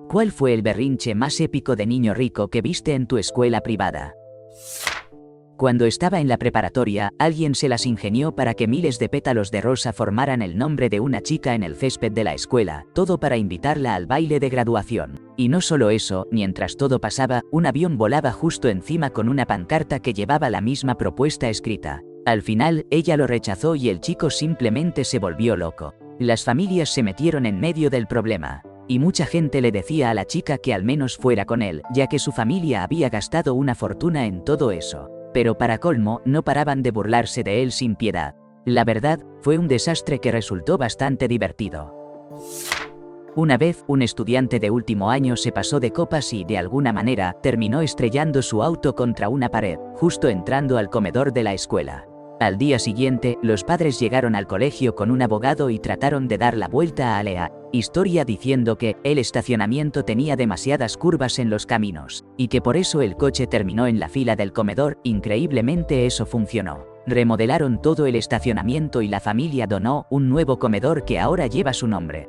¿Cuál fue el berrinche más épico de niño rico que viste en tu escuela privada? Cuando estaba en la preparatoria, alguien se las ingenió para que miles de pétalos de rosa formaran el nombre de una chica en el césped de la escuela, todo para invitarla al baile de graduación. Y no solo eso, mientras todo pasaba, un avión volaba justo encima con una pancarta que llevaba la misma propuesta escrita. Al final, ella lo rechazó y el chico simplemente se volvió loco. Las familias se metieron en medio del problema. Y mucha gente le decía a la chica que al menos fuera con él, ya que su familia había gastado una fortuna en todo eso. Pero para colmo, no paraban de burlarse de él sin piedad. La verdad, fue un desastre que resultó bastante divertido. Una vez, un estudiante de último año se pasó de copas y, de alguna manera, terminó estrellando su auto contra una pared, justo entrando al comedor de la escuela. Al día siguiente, los padres llegaron al colegio con un abogado y trataron de dar la vuelta a la historia diciendo que el estacionamiento tenía demasiadas curvas en los caminos, y que por eso el coche terminó en la fila del comedor. Increíblemente eso funcionó. Remodelaron todo el estacionamiento y la familia donó un nuevo comedor que ahora lleva su nombre.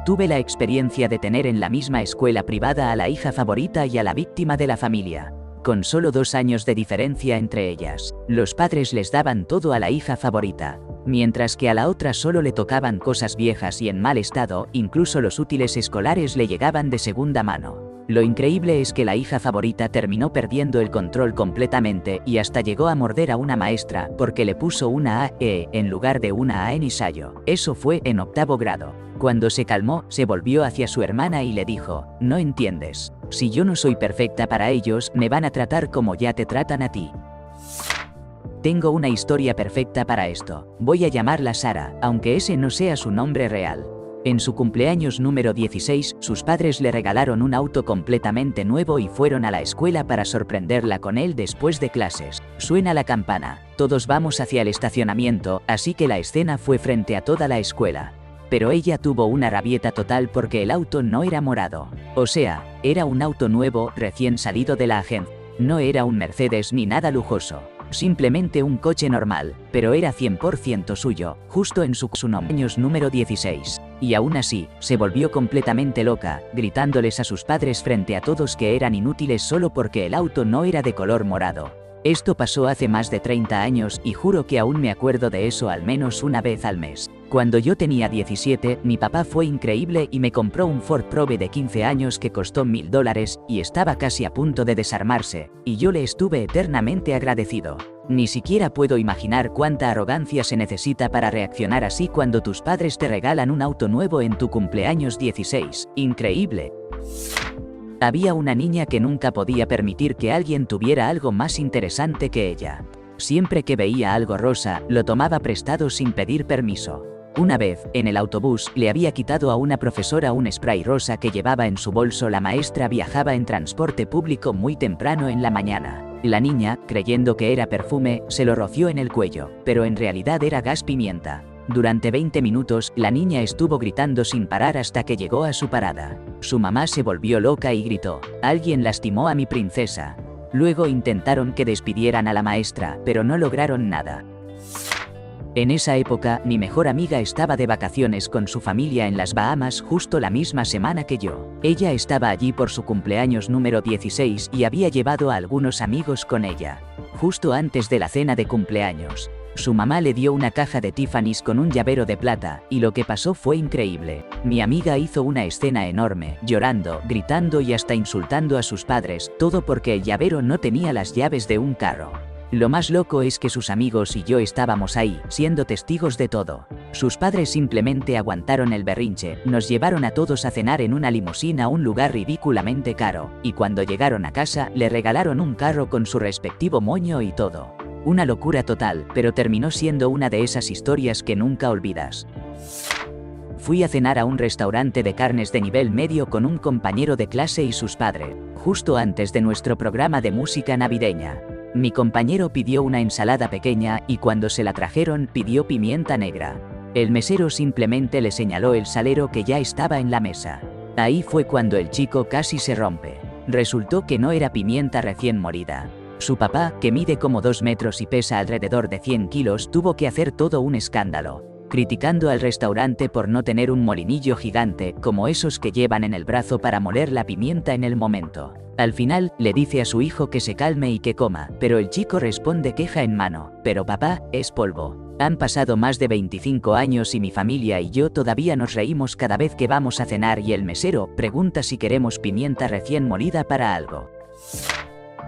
Tuve la experiencia de tener en la misma escuela privada a la hija favorita y a la víctima de la familia. Con solo 2 años de diferencia entre ellas, los padres les daban todo a la hija favorita, mientras que a la otra solo le tocaban cosas viejas y en mal estado, incluso los útiles escolares le llegaban de segunda mano. Lo increíble es que la hija favorita terminó perdiendo el control completamente y hasta llegó a morder a una maestra porque le puso una A-E en lugar de una A en ensayo. Eso fue en 8º grado. Cuando se calmó, se volvió hacia su hermana y le dijo: «No entiendes. Si yo no soy perfecta para ellos, me van a tratar como ya te tratan a ti». Tengo una historia perfecta para esto. Voy a llamarla Sara, aunque ese no sea su nombre real. En su cumpleaños número 16, sus padres le regalaron un auto completamente nuevo y fueron a la escuela para sorprenderla con él después de clases. Suena la campana. Todos vamos hacia el estacionamiento, así que la escena fue frente a toda la escuela. Pero ella tuvo una rabieta total porque el auto no era morado. O sea, era un auto nuevo, recién salido de la agencia. No era un Mercedes ni nada lujoso. Simplemente un coche normal, pero era 100% suyo, justo en su cumpleaños número 16. Y aún así, se volvió completamente loca, gritándoles a sus padres frente a todos que eran inútiles solo porque el auto no era de color morado. Esto pasó hace más de 30 años y juro que aún me acuerdo de eso al menos una vez al mes. Cuando yo tenía 17, mi papá fue increíble y me compró un Ford Probe de 15 años que costó $1000 y estaba casi a punto de desarmarse, y yo le estuve eternamente agradecido. Ni siquiera puedo imaginar cuánta arrogancia se necesita para reaccionar así cuando tus padres te regalan un auto nuevo en tu cumpleaños 16. Increíble. Había una niña que nunca podía permitir que alguien tuviera algo más interesante que ella. Siempre que veía algo rosa, lo tomaba prestado sin pedir permiso. Una vez, en el autobús, le había quitado a una profesora un spray rosa que llevaba en su bolso. La maestra viajaba en transporte público muy temprano en la mañana. La niña, creyendo que era perfume, se lo roció en el cuello, pero en realidad era gas pimienta. Durante 20 minutos, la niña estuvo gritando sin parar hasta que llegó a su parada. Su mamá se volvió loca y gritó: «Alguien lastimó a mi princesa». Luego intentaron que despidieran a la maestra, pero no lograron nada. En esa época, mi mejor amiga estaba de vacaciones con su familia en las Bahamas justo la misma semana que yo. Ella estaba allí por su cumpleaños número 16 y había llevado a algunos amigos con ella. Justo antes de la cena de cumpleaños, su mamá le dio una caja de Tiffany's con un llavero de plata, y lo que pasó fue increíble. Mi amiga hizo una escena enorme, llorando, gritando y hasta insultando a sus padres, todo porque el llavero no tenía las llaves de un carro. Lo más loco es que sus amigos y yo estábamos ahí, siendo testigos de todo. Sus padres simplemente aguantaron el berrinche, nos llevaron a todos a cenar en una limusina a un lugar ridículamente caro, y cuando llegaron a casa, le regalaron un carro con su respectivo moño y todo. Una locura total, pero terminó siendo una de esas historias que nunca olvidas. Fui a cenar a un restaurante de carnes de nivel medio con un compañero de clase y sus padres, justo antes de nuestro programa de música navideña. Mi compañero pidió una ensalada pequeña y cuando se la trajeron pidió pimienta negra. El mesero simplemente le señaló el salero que ya estaba en la mesa. Ahí fue cuando el chico casi se rompe. Resultó que no era pimienta recién molida. Su papá, que mide como 2 metros y pesa alrededor de 100 kilos, tuvo que hacer todo un escándalo. criticando al restaurante por no tener un molinillo gigante como esos que llevan en el brazo para moler la pimienta en el momento. Al final, le dice a su hijo que se calme y que coma, pero el chico responde queja en mano: pero papá, es polvo. Han pasado más de 25 años y mi familia y yo todavía nos reímos cada vez que vamos a cenar y el mesero pregunta si queremos pimienta recién molida para algo.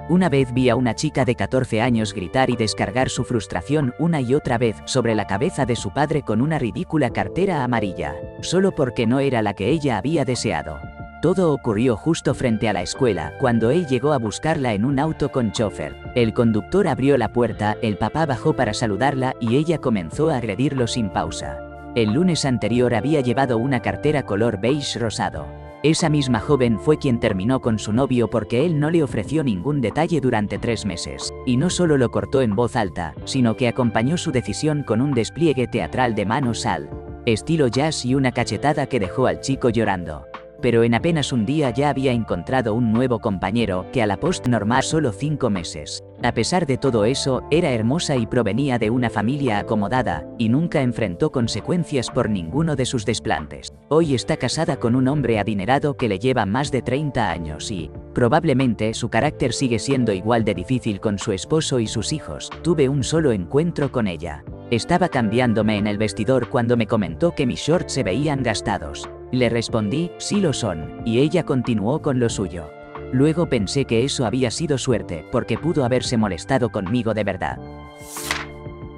Una vez vi a una chica de 14 años gritar y descargar su frustración una y otra vez sobre la cabeza de su padre con una ridícula cartera amarilla, solo porque no era la que ella había deseado. Todo ocurrió justo frente a la escuela, cuando él llegó a buscarla en un auto con chofer. El conductor abrió la puerta, el papá bajó para saludarla y ella comenzó a agredirlo sin pausa. El lunes anterior había llevado una cartera color beige rosado. Esa misma joven fue quien terminó con su novio porque él no le ofreció ningún detalle durante 3 meses. Y no solo lo cortó en voz alta, sino que acompañó su decisión con un despliegue teatral de manos al estilo jazz y una cachetada que dejó al chico llorando. Pero en apenas un día ya había encontrado un nuevo compañero que a la post normal solo 5 meses. A pesar de todo eso, era hermosa y provenía de una familia acomodada, y nunca enfrentó consecuencias por ninguno de sus desplantes. Hoy está casada con un hombre adinerado que le lleva más de 30 años y, probablemente, su carácter sigue siendo igual de difícil con su esposo y sus hijos. Tuve un solo encuentro con ella. Estaba cambiándome en el vestidor cuando me comentó que mis shorts se veían gastados. Le respondí, sí lo son, y ella continuó con lo suyo. Luego pensé que eso había sido suerte, porque pudo haberse molestado conmigo de verdad.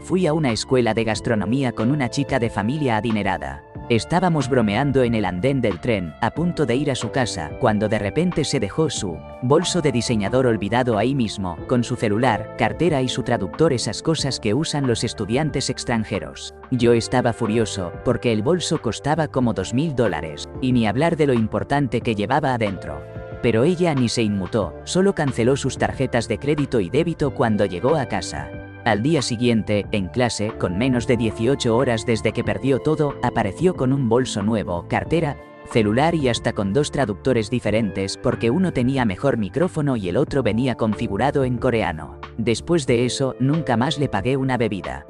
Fui a una escuela de gastronomía con una chica de familia adinerada. Estábamos bromeando en el andén del tren, a punto de ir a su casa, cuando de repente se dejó su bolso de diseñador olvidado ahí mismo, con su celular, cartera y su traductor, esas cosas que usan los estudiantes extranjeros. Yo estaba furioso, porque el bolso costaba como $2000, y ni hablar de lo importante que llevaba adentro. Pero ella ni se inmutó, solo canceló sus tarjetas de crédito y débito cuando llegó a casa. Al día siguiente, en clase, con menos de 18 horas desde que perdió todo, apareció con un bolso nuevo, cartera, celular y hasta con 2 traductores diferentes porque uno tenía mejor micrófono y el otro venía configurado en coreano. Después de eso, nunca más le pagué una bebida.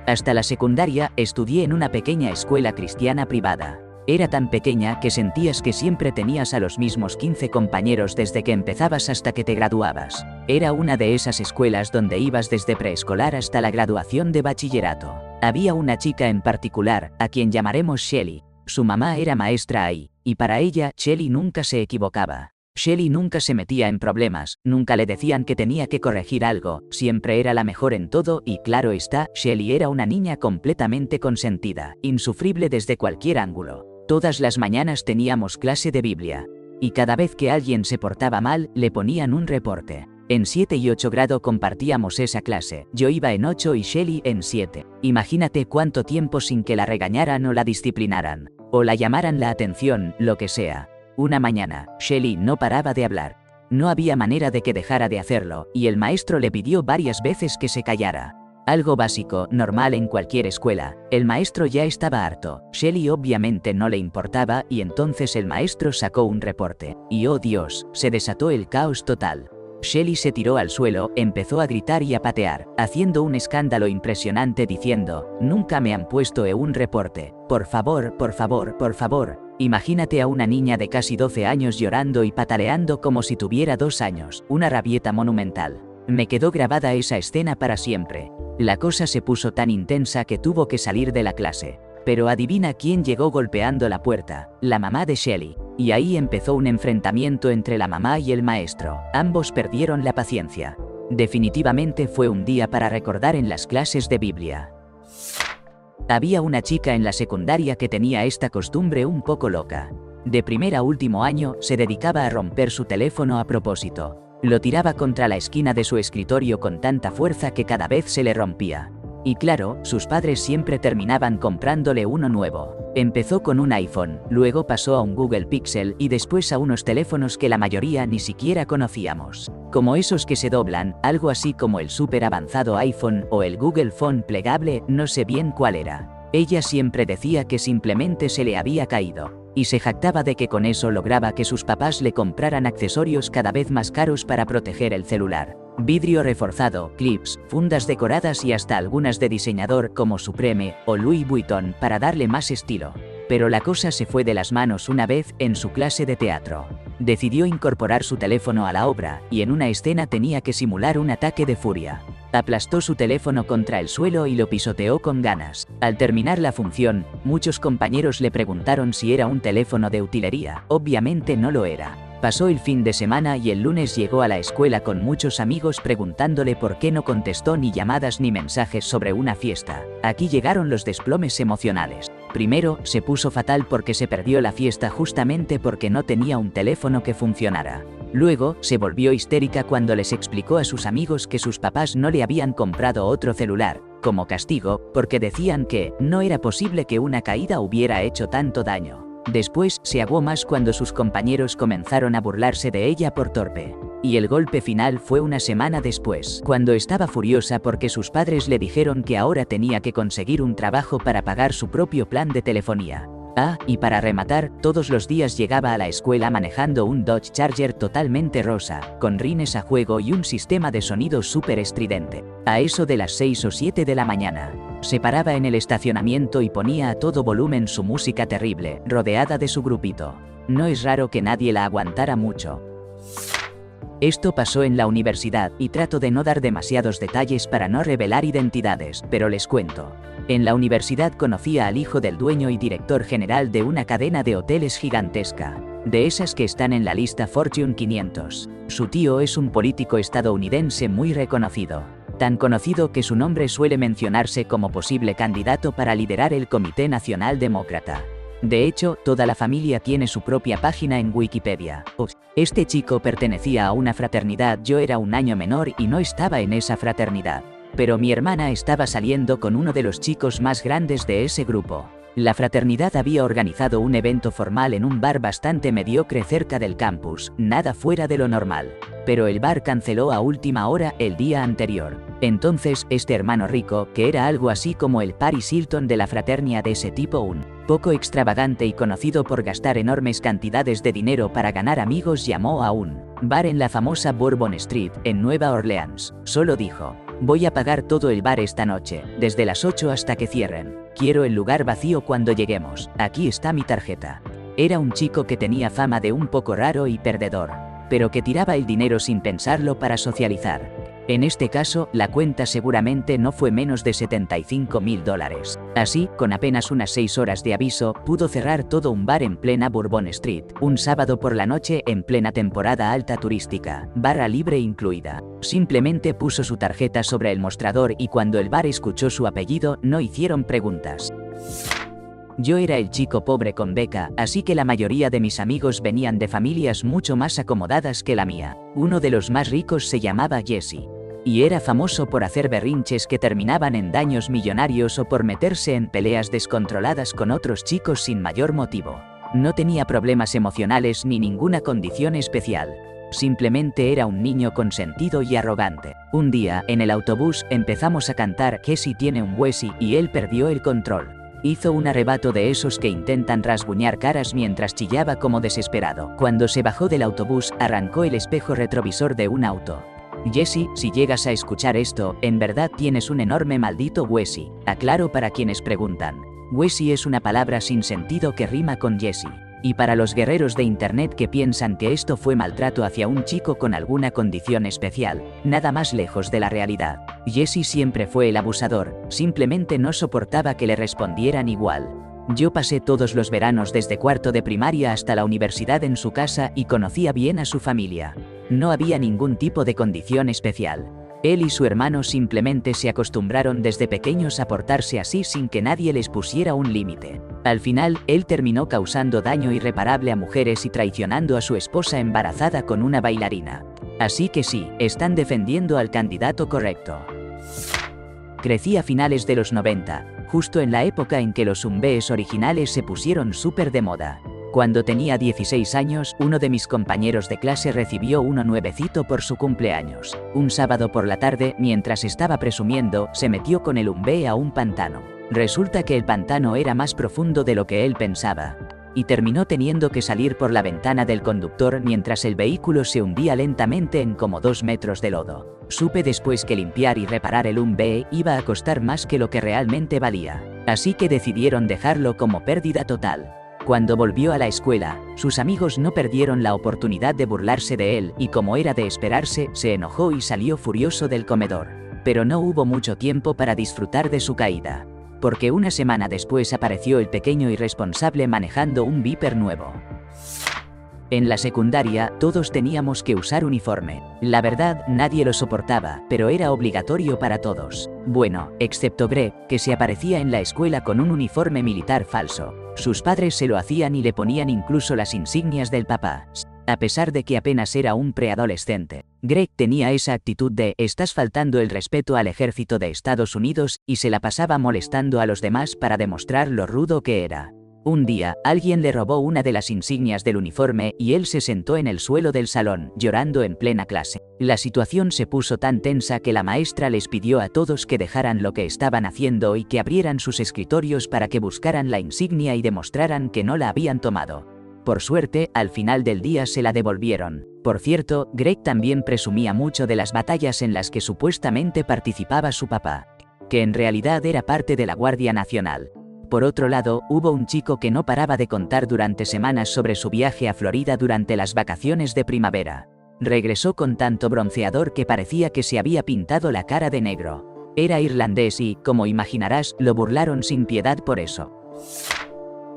Hasta la secundaria, estudié en una pequeña escuela cristiana privada. Era tan pequeña que sentías que siempre tenías a los mismos 15 compañeros desde que empezabas hasta que te graduabas. Era una de esas escuelas donde ibas desde preescolar hasta la graduación de bachillerato. Había una chica en particular, a quien llamaremos Shelly. Su mamá era maestra ahí, y para ella, Shelly nunca se equivocaba. Shelly nunca se metía en problemas, nunca le decían que tenía que corregir algo, siempre era la mejor en todo y claro está, Shelly era una niña completamente consentida, insufrible desde cualquier ángulo. Todas las mañanas teníamos clase de Biblia. Y cada vez que alguien se portaba mal, le ponían un reporte. En 7 y 8 grado compartíamos esa clase. Yo iba en 8 y Shelly en 7. Imagínate cuánto tiempo sin que la regañaran o la disciplinaran. O la llamaran la atención, lo que sea. Una mañana, Shelly no paraba de hablar. No había manera de que dejara de hacerlo, y el maestro le pidió varias veces que se callara. Algo básico, normal en cualquier escuela. El maestro ya estaba harto. Shelly obviamente no le importaba y entonces el maestro sacó un reporte. Y oh Dios, se desató el caos total. Shelly se tiró al suelo, empezó a gritar y a patear, haciendo un escándalo impresionante diciendo, nunca me han puesto un reporte. Por favor, por favor, por favor. Imagínate a una niña de casi 12 años llorando y pataleando como si tuviera 2 años, una rabieta monumental. Me quedó grabada esa escena para siempre. La cosa se puso tan intensa que tuvo que salir de la clase. Pero adivina quién llegó golpeando la puerta, la mamá de Shelly. Y ahí empezó un enfrentamiento entre la mamá y el maestro. Ambos perdieron la paciencia. Definitivamente fue un día para recordar en las clases de Biblia. Había una chica en la secundaria que tenía esta costumbre un poco loca. De primer a último año, se dedicaba a romper su teléfono a propósito. Lo tiraba contra la esquina de su escritorio con tanta fuerza que cada vez se le rompía. Y claro, sus padres siempre terminaban comprándole uno nuevo. Empezó con un iPhone, luego pasó a un Google Pixel y después a unos teléfonos que la mayoría ni siquiera conocíamos. Como esos que se doblan, algo así como el súper avanzado iPhone o el Google Phone plegable, no sé bien cuál era. Ella siempre decía que simplemente se le había caído. Y se jactaba de que con eso lograba que sus papás le compraran accesorios cada vez más caros para proteger el celular. Vidrio reforzado, clips, fundas decoradas y hasta algunas de diseñador como Supreme o Louis Vuitton para darle más estilo. Pero la cosa se fue de las manos una vez en su clase de teatro. Decidió incorporar su teléfono a la obra y en una escena tenía que simular un ataque de furia. Aplastó su teléfono contra el suelo y lo pisoteó con ganas. Al terminar la función, muchos compañeros le preguntaron si era un teléfono de utilería. Obviamente no lo era. Pasó el fin de semana y el lunes llegó a la escuela con muchos amigos preguntándole por qué no contestó ni llamadas ni mensajes sobre una fiesta. Aquí llegaron los desplomes emocionales. Primero, se puso fatal porque se perdió la fiesta justamente porque no tenía un teléfono que funcionara. Luego, se volvió histérica cuando les explicó a sus amigos que sus papás no le habían comprado otro celular, como castigo, porque decían que no era posible que una caída hubiera hecho tanto daño. Después, se aguó más cuando sus compañeros comenzaron a burlarse de ella por torpe. Y el golpe final fue una semana después, cuando estaba furiosa porque sus padres le dijeron que ahora tenía que conseguir un trabajo para pagar su propio plan de telefonía. Ah, y para rematar, todos los días llegaba a la escuela manejando un Dodge Charger totalmente rosa, con rines a juego y un sistema de sonido súper estridente. A eso de las 6 o 7 de la mañana, se paraba en el estacionamiento y ponía a todo volumen su música terrible, rodeada de su grupito. No es raro que nadie la aguantara mucho. Esto pasó en la universidad, y trato de no dar demasiados detalles para no revelar identidades, pero les cuento. En la universidad conocía al hijo del dueño y director general de una cadena de hoteles gigantesca, de esas que están en la lista Fortune 500. Su tío es un político estadounidense muy reconocido, tan conocido que su nombre suele mencionarse como posible candidato para liderar el Comité Nacional Demócrata. De hecho, toda la familia tiene su propia página en Wikipedia. Este chico pertenecía a una fraternidad, yo era un año menor y no estaba en esa fraternidad. Pero mi hermana estaba saliendo con uno de los chicos más grandes de ese grupo. La fraternidad había organizado un evento formal en un bar bastante mediocre cerca del campus, nada fuera de lo normal. Pero el bar canceló a última hora el día anterior. Entonces, este hermano rico, que era algo así como el Paris Hilton de la fraternidad de ese tipo, un poco extravagante y conocido por gastar enormes cantidades de dinero para ganar amigos, llamó a un bar en la famosa Bourbon Street, en Nueva Orleans. Solo dijo: voy a pagar todo el bar esta noche, desde las 8 hasta que cierren. Quiero el lugar vacío cuando lleguemos. Aquí está mi tarjeta. Era un chico que tenía fama de un poco raro y perdedor, pero que tiraba el dinero sin pensarlo para socializar. En este caso, la cuenta seguramente no fue menos de $75.000. Así, con apenas unas 6 horas de aviso, pudo cerrar todo un bar en plena Bourbon Street, un sábado por la noche en plena temporada alta turística, barra libre incluida. Simplemente puso su tarjeta sobre el mostrador y cuando el bar escuchó su apellido, no hicieron preguntas. Yo era el chico pobre con beca, así que la mayoría de mis amigos venían de familias mucho más acomodadas que la mía. Uno de los más ricos se llamaba Jesse, y era famoso por hacer berrinches que terminaban en daños millonarios o por meterse en peleas descontroladas con otros chicos sin mayor motivo. No tenía problemas emocionales ni ninguna condición especial. Simplemente era un niño consentido y arrogante. Un día, en el autobús, empezamos a cantar Jesse tiene un Wessie y él perdió el control. Hizo un arrebato de esos que intentan rasguñar caras mientras chillaba como desesperado. Cuando se bajó del autobús, arrancó el espejo retrovisor de un auto. Jesse, si llegas a escuchar esto, en verdad tienes un enorme maldito Wessie. Aclaro para quienes preguntan. Wessie es una palabra sin sentido que rima con Jesse. Y para los guerreros de internet que piensan que esto fue maltrato hacia un chico con alguna condición especial, nada más lejos de la realidad. Jesse siempre fue el abusador, simplemente no soportaba que le respondieran igual. Yo pasé todos los veranos desde cuarto de primaria hasta la universidad en su casa y conocía bien a su familia. No había ningún tipo de condición especial. Él y su hermano simplemente se acostumbraron desde pequeños a portarse así sin que nadie les pusiera un límite. Al final, él terminó causando daño irreparable a mujeres y traicionando a su esposa embarazada con una bailarina. Así que sí, están defendiendo al candidato correcto. Crecí a finales de los 90, justo en la época en que los zumbees originales se pusieron súper de moda. Cuando tenía 16 años, uno de mis compañeros de clase recibió uno nuevecito por su cumpleaños. Un sábado por la tarde, mientras estaba presumiendo, se metió con el umbé a un pantano. Resulta que el pantano era más profundo de lo que él pensaba, y terminó teniendo que salir por la ventana del conductor mientras el vehículo se hundía lentamente en como 2 metros de lodo. Supe después que limpiar y reparar el 1B iba a costar más que lo que realmente valía. Así que decidieron dejarlo como pérdida total. Cuando volvió a la escuela, sus amigos no perdieron la oportunidad de burlarse de él y, como era de esperarse, se enojó y salió furioso del comedor. Pero no hubo mucho tiempo para disfrutar de su caída, porque una semana después apareció el pequeño irresponsable manejando un Viper nuevo. En la secundaria, todos teníamos que usar uniforme. La verdad, nadie lo soportaba, pero era obligatorio para todos. Bueno, excepto Greg, que se aparecía en la escuela con un uniforme militar falso. Sus padres se lo hacían y le ponían incluso las insignias del papá. A pesar de que apenas era un preadolescente, Greg tenía esa actitud de «estás faltando el respeto al ejército de Estados Unidos» y se la pasaba molestando a los demás para demostrar lo rudo que era. Un día, alguien le robó una de las insignias del uniforme y él se sentó en el suelo del salón, llorando en plena clase. La situación se puso tan tensa que la maestra les pidió a todos que dejaran lo que estaban haciendo y que abrieran sus escritorios para que buscaran la insignia y demostraran que no la habían tomado. Por suerte, al final del día se la devolvieron. Por cierto, Greg también presumía mucho de las batallas en las que supuestamente participaba su papá, que en realidad era parte de la Guardia Nacional. Por otro lado, hubo un chico que no paraba de contar durante semanas sobre su viaje a Florida durante las vacaciones de primavera. Regresó con tanto bronceador que parecía que se había pintado la cara de negro. Era irlandés y, como imaginarás, lo burlaron sin piedad por eso.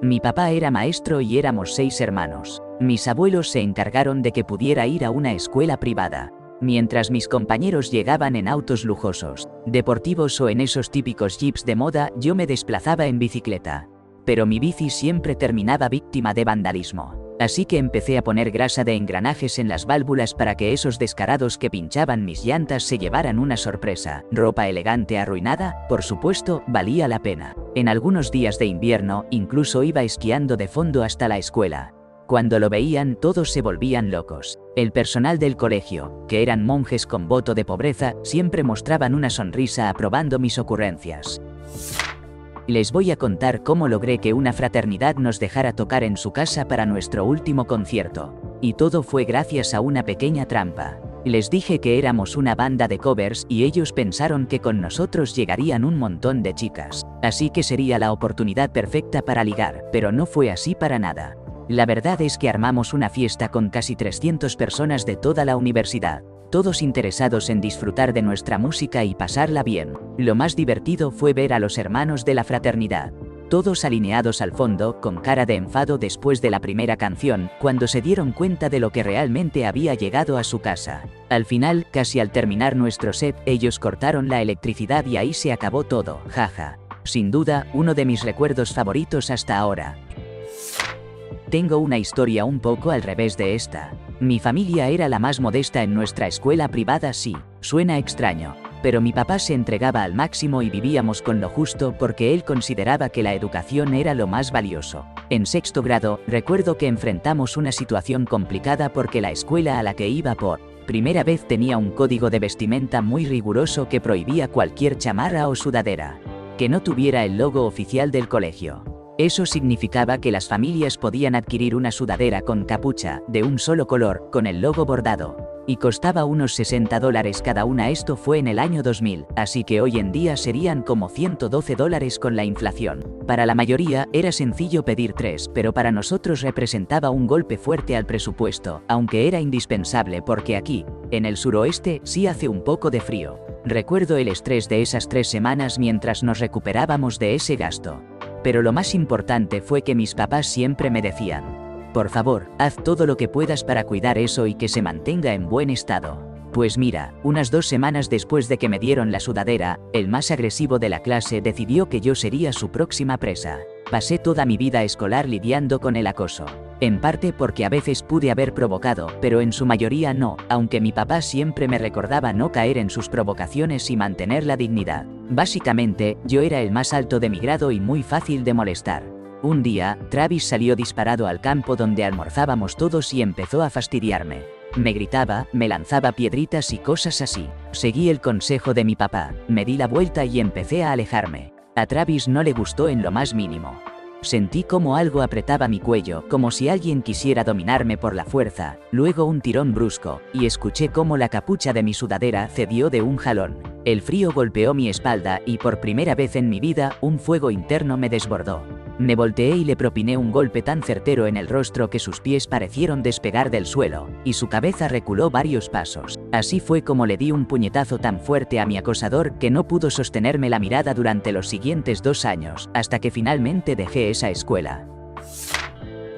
Mi papá era maestro y éramos 6 hermanos. Mis abuelos se encargaron de que pudiera ir a una escuela privada, mientras mis compañeros llegaban en autos lujosos, deportivos o en esos típicos jeeps de moda. Yo me desplazaba en bicicleta. Pero mi bici siempre terminaba víctima de vandalismo. Así que empecé a poner grasa de engranajes en las válvulas para que esos descarados que pinchaban mis llantas se llevaran una sorpresa. Ropa elegante arruinada, por supuesto, valía la pena. En algunos días de invierno, incluso iba esquiando de fondo hasta la escuela. Cuando lo veían, todos se volvían locos. El personal del colegio, que eran monjes con voto de pobreza, siempre mostraban una sonrisa aprobando mis ocurrencias. Les voy a contar cómo logré que una fraternidad nos dejara tocar en su casa para nuestro último concierto. Y todo fue gracias a una pequeña trampa. Les dije que éramos una banda de covers y ellos pensaron que con nosotros llegarían un montón de chicas. Así que sería la oportunidad perfecta para ligar, pero no fue así para nada. La verdad es que armamos una fiesta con casi 300 personas de toda la universidad, todos interesados en disfrutar de nuestra música y pasarla bien. Lo más divertido fue ver a los hermanos de la fraternidad, todos alineados al fondo, con cara de enfado después de la primera canción, cuando se dieron cuenta de lo que realmente había llegado a su casa. Al final, casi al terminar nuestro set, ellos cortaron la electricidad y ahí se acabó todo, jaja. Sin duda, uno de mis recuerdos favoritos hasta ahora. Tengo una historia un poco al revés de esta. Mi familia era la más modesta en nuestra escuela privada. Sí, suena extraño, pero mi papá se entregaba al máximo y vivíamos con lo justo porque él consideraba que la educación era lo más valioso. En 6º grado, recuerdo que enfrentamos una situación complicada porque la escuela a la que iba por primera vez tenía un código de vestimenta muy riguroso que prohibía cualquier chamarra o sudadera que no tuviera el logo oficial del colegio. Eso significaba que las familias podían adquirir una sudadera con capucha, de un solo color, con el logo bordado, y costaba unos $60 cada una. Esto fue en el año 2000, así que hoy en día serían como $112 con la inflación. Para la mayoría era sencillo pedir 3, pero para nosotros representaba un golpe fuerte al presupuesto, aunque era indispensable porque aquí, en el suroeste, sí hace un poco de frío. Recuerdo el estrés de esas 3 semanas mientras nos recuperábamos de ese gasto. Pero lo más importante fue que mis papás siempre me decían: por favor, haz todo lo que puedas para cuidar eso y que se mantenga en buen estado. Pues mira, unas 2 semanas después de que me dieron la sudadera, el más agresivo de la clase decidió que yo sería su próxima presa. Pasé toda mi vida escolar lidiando con el acoso. En parte porque a veces pude haber provocado, pero en su mayoría no, aunque mi papá siempre me recordaba no caer en sus provocaciones y mantener la dignidad. Básicamente, yo era el más alto de mi grado y muy fácil de molestar. Un día, Travis salió disparado al campo donde almorzábamos todos y empezó a fastidiarme. Me gritaba, me lanzaba piedritas y cosas así. Seguí el consejo de mi papá, me di la vuelta y empecé a alejarme. A Travis no le gustó en lo más mínimo. Sentí como algo apretaba mi cuello, como si alguien quisiera dominarme por la fuerza, luego un tirón brusco, y escuché cómo la capucha de mi sudadera cedió de un jalón. El frío golpeó mi espalda y por primera vez en mi vida, un fuego interno me desbordó. Me volteé y le propiné un golpe tan certero en el rostro que sus pies parecieron despegar del suelo, y su cabeza reculó varios pasos. Así fue como le di un puñetazo tan fuerte a mi acosador que no pudo sostenerme la mirada durante los siguientes 2 años, hasta que finalmente dejé esa escuela.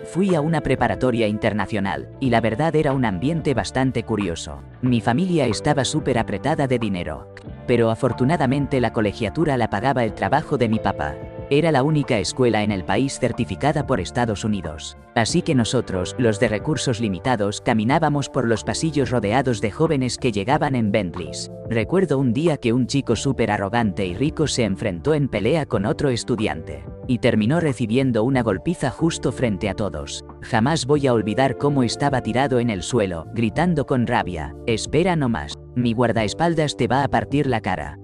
Fui a una preparatoria internacional, y la verdad era un ambiente bastante curioso. Mi familia estaba súper apretada de dinero, pero afortunadamente la colegiatura la pagaba el trabajo de mi papá. Era la única escuela en el país certificada por Estados Unidos. Así que nosotros, los de recursos limitados, caminábamos por los pasillos rodeados de jóvenes que llegaban en Bentleys. Recuerdo un día que un chico súper arrogante y rico se enfrentó en pelea con otro estudiante, y terminó recibiendo una golpiza justo frente a todos. Jamás voy a olvidar cómo estaba tirado en el suelo, gritando con rabia: «Espera no más, mi guardaespaldas te va a partir la cara».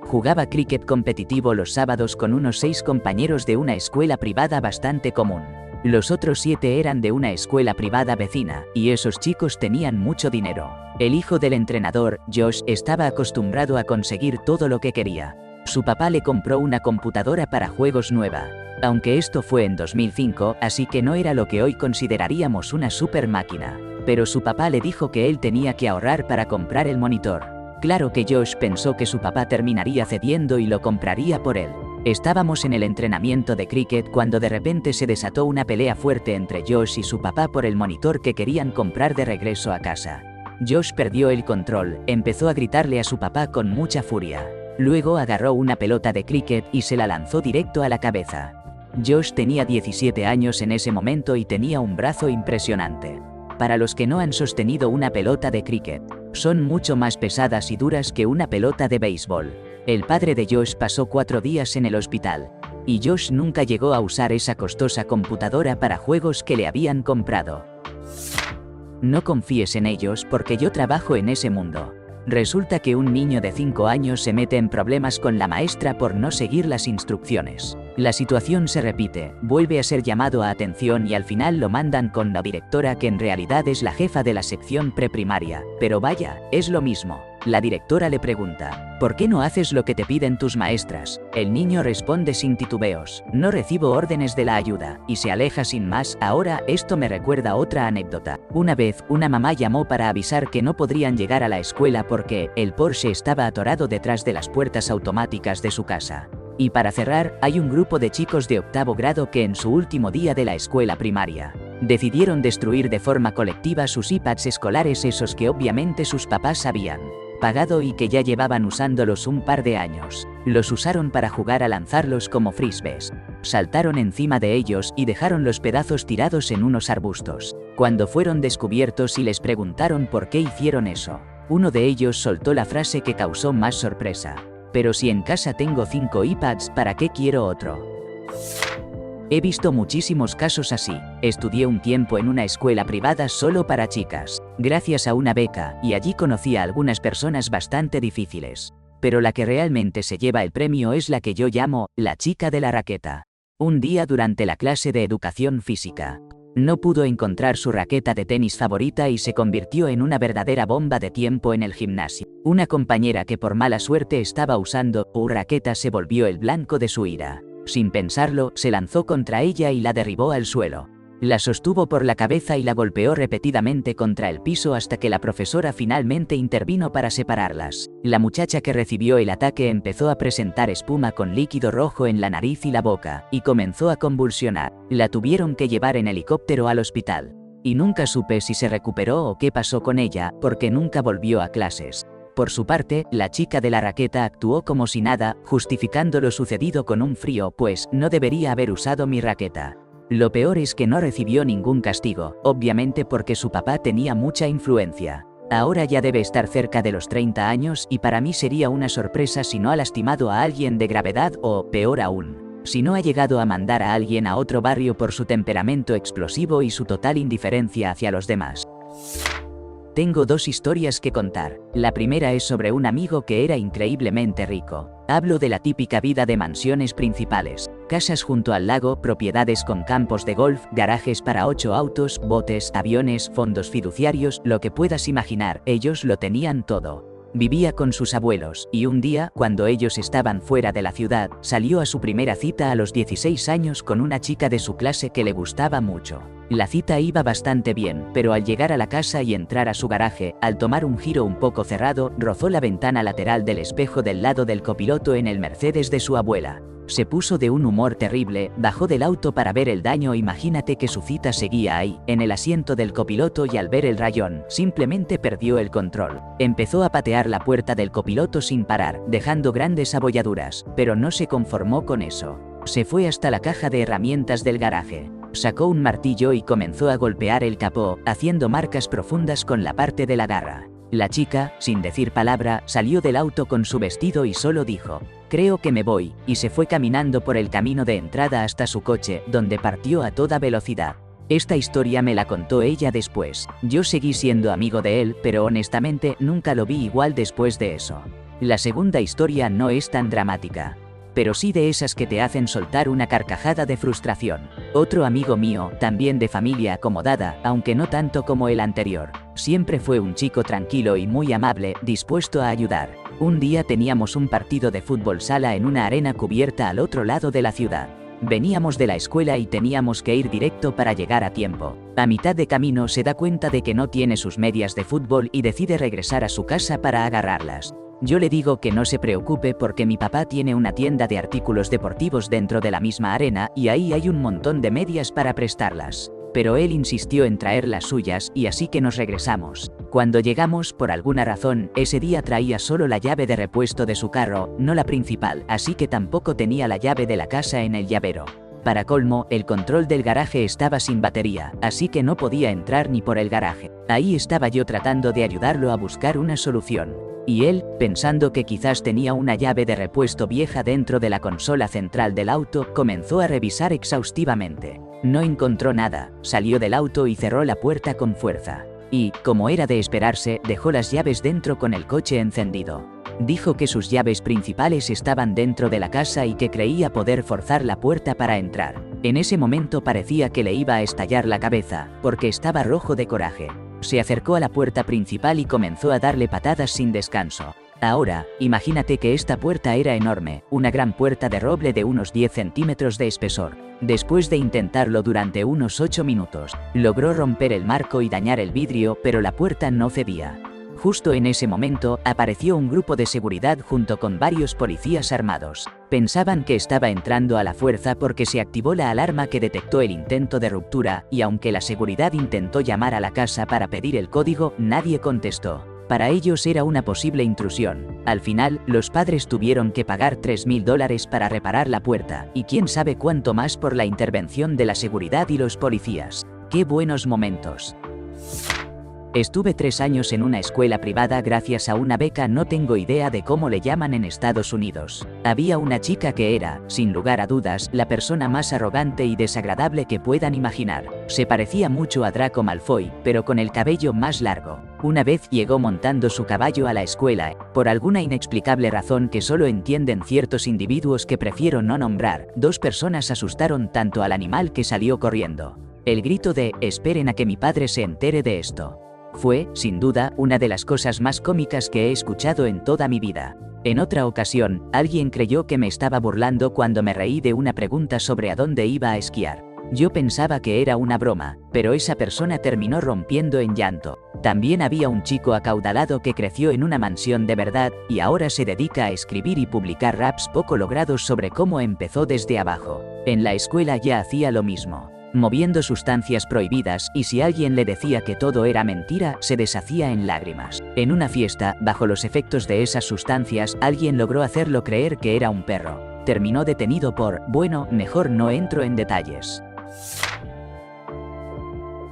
Jugaba cricket competitivo los sábados con unos 6 compañeros de una escuela privada bastante común. Los otros 7 eran de una escuela privada vecina, y esos chicos tenían mucho dinero. El hijo del entrenador, Josh, estaba acostumbrado a conseguir todo lo que quería. Su papá le compró una computadora para juegos nueva, aunque esto fue en 2005, así que no era lo que hoy consideraríamos una super máquina. Pero su papá le dijo que él tenía que ahorrar para comprar el monitor. Claro que Josh pensó que su papá terminaría cediendo y lo compraría por él. Estábamos en el entrenamiento de cricket cuando de repente se desató una pelea fuerte entre Josh y su papá por el monitor que querían comprar de regreso a casa. Josh perdió el control, empezó a gritarle a su papá con mucha furia. Luego agarró una pelota de cricket y se la lanzó directo a la cabeza. Josh tenía 17 años en ese momento y tenía un brazo impresionante. Para los que no han sostenido una pelota de cricket, son mucho más pesadas y duras que una pelota de béisbol. El padre de Josh pasó 4 días en el hospital, y Josh nunca llegó a usar esa costosa computadora para juegos que le habían comprado. No confíes en ellos porque yo trabajo en ese mundo. Resulta que un niño de 5 años se mete en problemas con la maestra por no seguir las instrucciones. La situación se repite, vuelve a ser llamado a atención y al final lo mandan con la directora, que en realidad es la jefa de la sección preprimaria. Pero vaya, es lo mismo. La directora le pregunta: ¿por qué no haces lo que te piden tus maestras? El niño responde sin titubeos: no recibo órdenes de la ayuda, y se aleja sin más. Ahora, esto me recuerda otra anécdota. Una vez, una mamá llamó para avisar que no podrían llegar a la escuela porque el Porsche estaba atorado detrás de las puertas automáticas de su casa. Y para cerrar, hay un grupo de chicos de 8º grado que en su último día de la escuela primaria decidieron destruir de forma colectiva sus iPads escolares, esos que obviamente sus papás habían pagado y que ya llevaban usándolos un par de años. Los usaron para jugar a lanzarlos como frisbees. Saltaron encima de ellos y dejaron los pedazos tirados en unos arbustos. Cuando fueron descubiertos y les preguntaron por qué hicieron eso, uno de ellos soltó la frase que causó más sorpresa: «Pero si en casa tengo 5 iPads, ¿para qué quiero otro?». He visto muchísimos casos así. Estudié un tiempo en una escuela privada solo para chicas, gracias a una beca, y allí conocí a algunas personas bastante difíciles. Pero la que realmente se lleva el premio es la que yo llamo la chica de la raqueta. Un día durante la clase de educación física, no pudo encontrar su raqueta de tenis favorita y se convirtió en una verdadera bomba de tiempo en el gimnasio. Una compañera que por mala suerte estaba usando su raqueta se volvió el blanco de su ira. Sin pensarlo, se lanzó contra ella y la derribó al suelo. La sostuvo por la cabeza y la golpeó repetidamente contra el piso hasta que la profesora finalmente intervino para separarlas. La muchacha que recibió el ataque empezó a presentar espuma con líquido rojo en la nariz y la boca, y comenzó a convulsionar. La tuvieron que llevar en helicóptero al hospital. Y nunca supe si se recuperó o qué pasó con ella, porque nunca volvió a clases. Por su parte, la chica de la raqueta actuó como si nada, justificando lo sucedido con un frío: pues no debería haber usado mi raqueta. Lo peor es que no recibió ningún castigo, obviamente porque su papá tenía mucha influencia. Ahora ya debe estar cerca de los 30 años y para mí sería una sorpresa si no ha lastimado a alguien de gravedad o, peor aún, si no ha llegado a mandar a alguien a otro barrio por su temperamento explosivo y su total indiferencia hacia los demás. Tengo dos historias que contar. La primera es sobre un amigo que era increíblemente rico. Hablo de la típica vida de mansiones principales. Casas junto al lago, propiedades con campos de golf, garajes para 8 autos, botes, aviones, fondos fiduciarios, lo que puedas imaginar, ellos lo tenían todo. Vivía con sus abuelos, y un día, cuando ellos estaban fuera de la ciudad, salió a su primera cita a los 16 años con una chica de su clase que le gustaba mucho. La cita iba bastante bien, pero al llegar a la casa y entrar a su garaje, al tomar un giro un poco cerrado, rozó la ventana lateral del espejo del lado del copiloto en el Mercedes de su abuela. Se puso de un humor terrible, bajó del auto para ver el daño. Imagínate que su cita seguía ahí, en el asiento del copiloto, y al ver el rayón, simplemente perdió el control. Empezó a patear la puerta del copiloto sin parar, dejando grandes abolladuras, pero no se conformó con eso. Se fue hasta la caja de herramientas del garaje. Sacó un martillo y comenzó a golpear el capó, haciendo marcas profundas con la parte de la garra. La chica, sin decir palabra, salió del auto con su vestido y solo dijo: "Creo que me voy", y se fue caminando por el camino de entrada hasta su coche, donde partió a toda velocidad. Esta historia me la contó ella después. Yo seguí siendo amigo de él, pero honestamente nunca lo vi igual después de eso. La segunda historia no es tan dramática, pero sí de esas que te hacen soltar una carcajada de frustración. Otro amigo mío, también de familia acomodada, aunque no tanto como el anterior, siempre fue un chico tranquilo y muy amable, dispuesto a ayudar. Un día teníamos un partido de fútbol sala en una arena cubierta al otro lado de la ciudad. Veníamos de la escuela y teníamos que ir directo para llegar a tiempo. A mitad de camino se da cuenta de que no tiene sus medias de fútbol y decide regresar a su casa para agarrarlas. Yo le digo que no se preocupe porque mi papá tiene una tienda de artículos deportivos dentro de la misma arena y ahí hay un montón de medias para prestarlas. Pero él insistió en traer las suyas y así que nos regresamos. Cuando llegamos, por alguna razón, ese día traía solo la llave de repuesto de su carro, no la principal, así que tampoco tenía la llave de la casa en el llavero. Para colmo, el control del garaje estaba sin batería, así que no podía entrar ni por el garaje. Ahí estaba yo tratando de ayudarlo a buscar una solución. Y él, pensando que quizás tenía una llave de repuesto vieja dentro de la consola central del auto, comenzó a revisar exhaustivamente. No encontró nada, salió del auto y cerró la puerta con fuerza. Y, como era de esperarse, dejó las llaves dentro con el coche encendido. Dijo que sus llaves principales estaban dentro de la casa y que creía poder forzar la puerta para entrar. En ese momento parecía que le iba a estallar la cabeza, porque estaba rojo de coraje. Se acercó a la puerta principal y comenzó a darle patadas sin descanso. Ahora, imagínate que esta puerta era enorme, una gran puerta de roble de unos 10 centímetros de espesor. Después de intentarlo durante unos 8 minutos, logró romper el marco y dañar el vidrio, pero la puerta no cedía. Justo en ese momento, apareció un grupo de seguridad junto con varios policías armados. Pensaban que estaba entrando a la fuerza porque se activó la alarma que detectó el intento de ruptura, y aunque la seguridad intentó llamar a la casa para pedir el código, nadie contestó. Para ellos era una posible intrusión. Al final, los padres tuvieron que pagar $3.000 para reparar la puerta, y quién sabe cuánto más por la intervención de la seguridad y los policías. ¡Qué buenos momentos! Estuve 3 años en una escuela privada gracias a una beca, no tengo idea de cómo le llaman en Estados Unidos. Había una chica que era, sin lugar a dudas, la persona más arrogante y desagradable que puedan imaginar. Se parecía mucho a Draco Malfoy, pero con el cabello más largo. Una vez llegó montando su caballo a la escuela, por alguna inexplicable razón que solo entienden ciertos individuos que prefiero no nombrar. 2 personas asustaron tanto al animal que salió corriendo. El grito de "esperen a que mi padre se entere de esto" fue, sin duda, una de las cosas más cómicas que he escuchado en toda mi vida. En otra ocasión, alguien creyó que me estaba burlando cuando me reí de una pregunta sobre a dónde iba a esquiar. Yo pensaba que era una broma, pero esa persona terminó rompiendo en llanto. También había un chico acaudalado que creció en una mansión de verdad, y ahora se dedica a escribir y publicar raps poco logrados sobre cómo empezó desde abajo. En la escuela ya hacía lo mismo, moviendo sustancias prohibidas, y si alguien le decía que todo era mentira, se deshacía en lágrimas. En una fiesta, bajo los efectos de esas sustancias, alguien logró hacerlo creer que era un perro. Terminó detenido por, bueno, mejor no entro en detalles.